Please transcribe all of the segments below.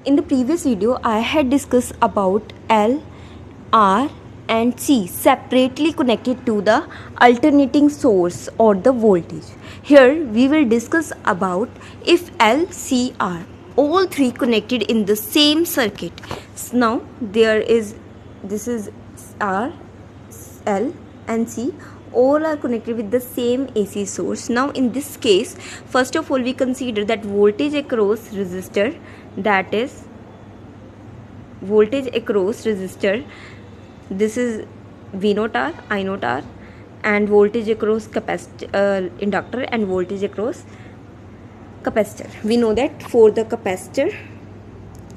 In the previous video, I had discussed about L, R and C separately connected to the alternating source or the voltage. Here we will discuss about if L, C, R all three connected in the same circuit. So now this is R, L and C all are connected with the same AC source. Now in this case, first of all we consider that voltage across resistor, that is voltage across resistor, this is V naught R, I naught R, and voltage across inductor and voltage across capacitor. We know that for the capacitor,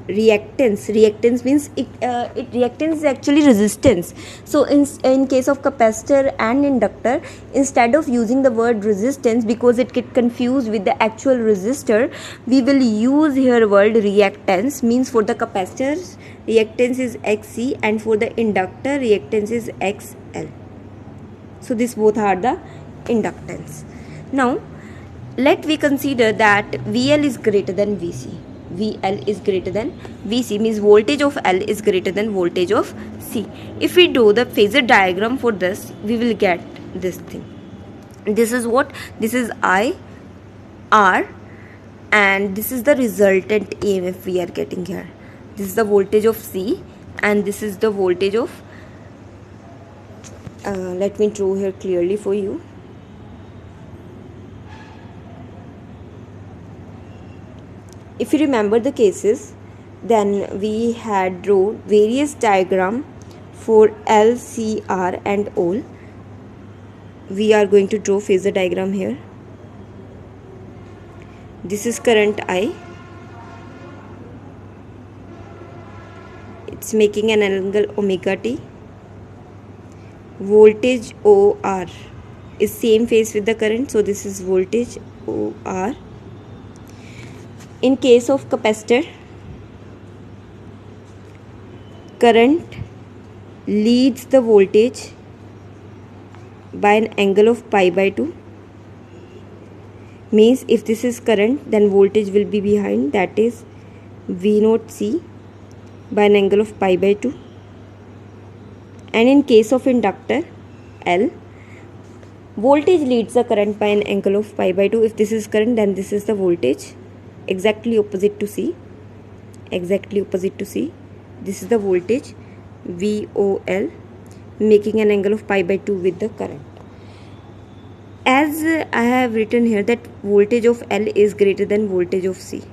reactance means reactance is actually resistance. So in case of capacitor and inductor, instead of using the word resistance because it get confused with the actual resistor, we will use here word reactance. Means for the capacitor reactance is XC and for the inductor reactance is XL. So these both are the inductance. Now let we consider that VL is greater than VC. VL is greater than VC means voltage of L is greater than voltage of C. If we do the phasor diagram for this, we will get this thing. This is what? This is I, R, and this is the resultant EMF we are getting here. This is the voltage of C and this is the voltage of let me draw here clearly for you. If you remember the cases, then we had drawn various diagram for L, C, R and all. We are going to draw phasor diagram here. This is current I. It's making an angle omega t. Voltage OR is same phase with the current, so this is voltage OR. In case of capacitor, current leads the voltage by an angle of pi by 2. Means if this is current, then voltage will be behind, that is V naught C by an angle of pi by 2. And in case of inductor L, voltage leads the current by an angle of pi by 2. If this is current, then this is the voltage. Exactly opposite to C. Exactly opposite to C. This is the voltage VOL making an angle of pi by 2 with the current. As I have written here that voltage of L is greater than voltage of C.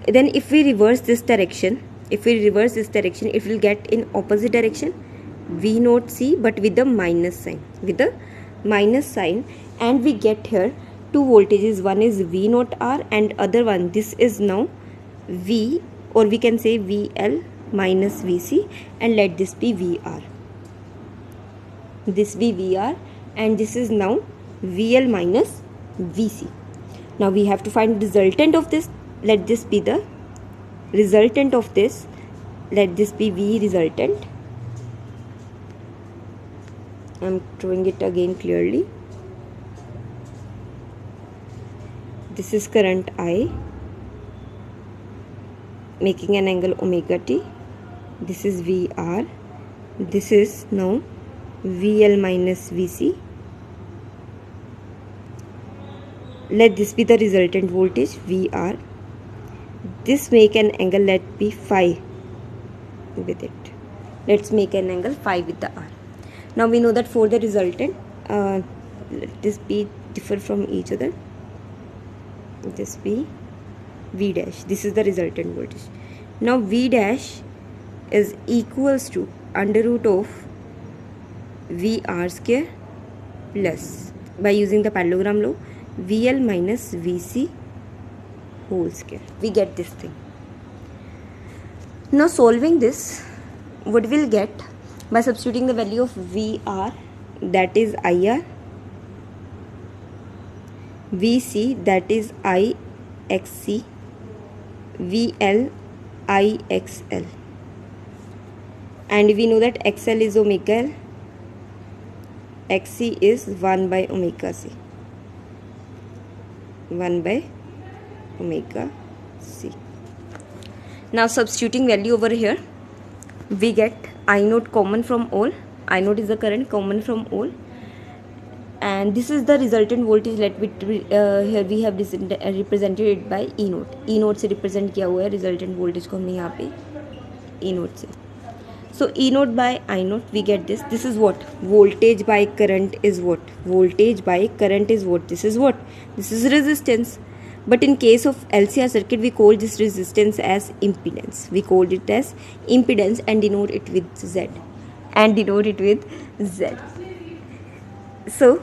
Then if we reverse this direction, it will get in opposite direction V naught C but with the minus sign. And we get here two voltages, one is V naught R and other one, this is now V, or we can say VL minus VC, and let this be VR. This be VR and this is now VL minus VC. Now we have to find the resultant of this. Let this be the resultant of this. Let this be V resultant. I am drawing it again clearly. This is current I making an angle omega t. This is VR. This is now VL minus VC. Let this be the resultant voltage VR. This make an angle, let be phi with it. Let's make an angle phi with the R. Now we know that for the resultant, let this be differ from each other. This be V dash. This is the resultant voltage. Now V dash is equals to under root of VR square plus, by using the parallelogram law, VL minus VC whole square. We get this thing. Now solving this, what we'll get by substituting the value of VR, that is IR, VC, that is IXC, VL IXL, and we know that XL is omega L, XC is 1 by omega C. 1 by omega C. Now substituting value over here, we get I naught common from all. I naught is the current common from all, and this is the resultant voltage. Let me here we have represented it by E naught. E naught से represent किया हुआ है resultant voltage को हमने यहाँ पे E naught से. So E naught by I naught, we get this. This is what? Voltage by current is what? Voltage by current is what? This is what? This is resistance. But in case of LCR circuit, we call this resistance as impedance. We call it as impedance and denote it with Z. And denote it with Z. So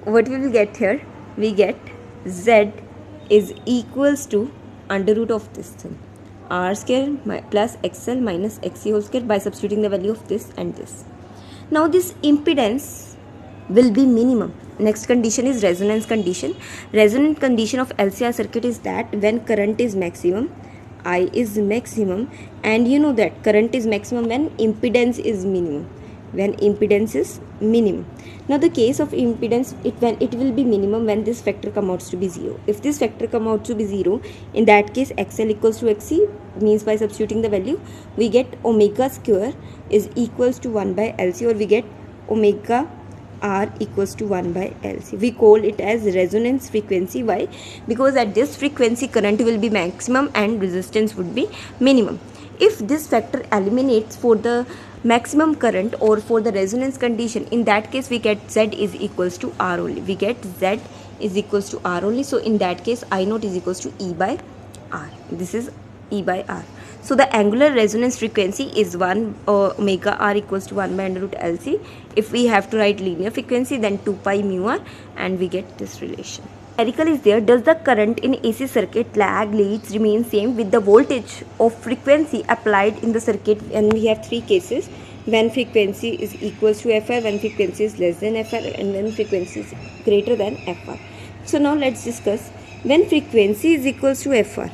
what we will get here? We get Z is equals to under root of this thing. R square plus XL minus XC whole square by substituting the value of this and this. Now this impedance will be minimum. Next condition is resonance condition. Resonance condition of LCR circuit is that when current is maximum, I is maximum, and you know that current is maximum when impedance is minimum. When impedance is minimum. Now the case of impedance, it will be minimum when this factor comes out to be 0. If this factor comes out to be 0, in that case XL equals to XC, means by substituting the value, we get omega square is equals to 1 by LC, or we get omega R equals to 1 by LC. We call it as resonance frequency. Why? Because at this frequency current will be maximum and resistance would be minimum. If this factor eliminates for the maximum current or for the resonance condition, in that case we get Z is equals to R only. We get Z is equals to R only. So in that case I naught is equals to E by R. This is E by R. So the angular resonance frequency is 1 omega R equals to 1 by under root LC. If we have to write linear frequency, then 2 pi mu R, and we get this relation. Numerical is there. Does the current in AC circuit lag leads remain same with the voltage of frequency applied in the circuit? And we have three cases: when frequency is equals to FR, when frequency is less than FR, and when frequency is greater than FR. So now let's discuss. When frequency is equals to FR,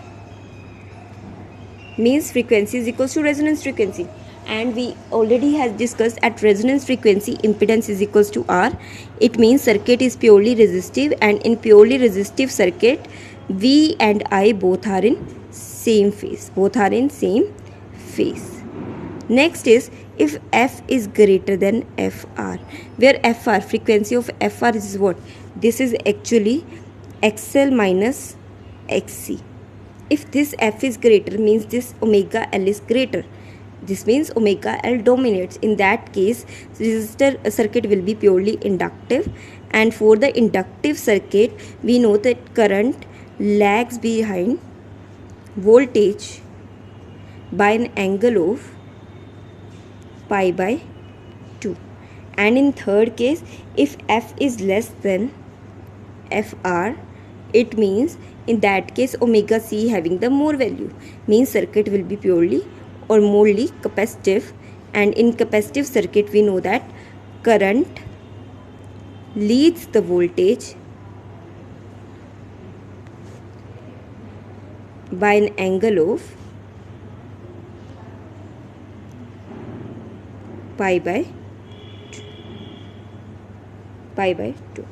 means frequency is equals to resonance frequency, and we already have discussed at resonance frequency impedance is equals to R. It means circuit is purely resistive, and in purely resistive circuit V and I both are in same phase. Next is if F is greater than FR, where FR, frequency of FR is what? This is actually XL minus XC. If this F is greater, means this omega L is greater. This means omega L dominates. In that case, resistor circuit will be purely inductive, and for the inductive circuit, we know that current lags behind voltage by an angle of pi by 2. And in third case, if F is less than FR, it means in that case omega C having the more value, means circuit will be purely or morely capacitive, and in capacitive circuit we know that current leads the voltage by an angle of pi by 2.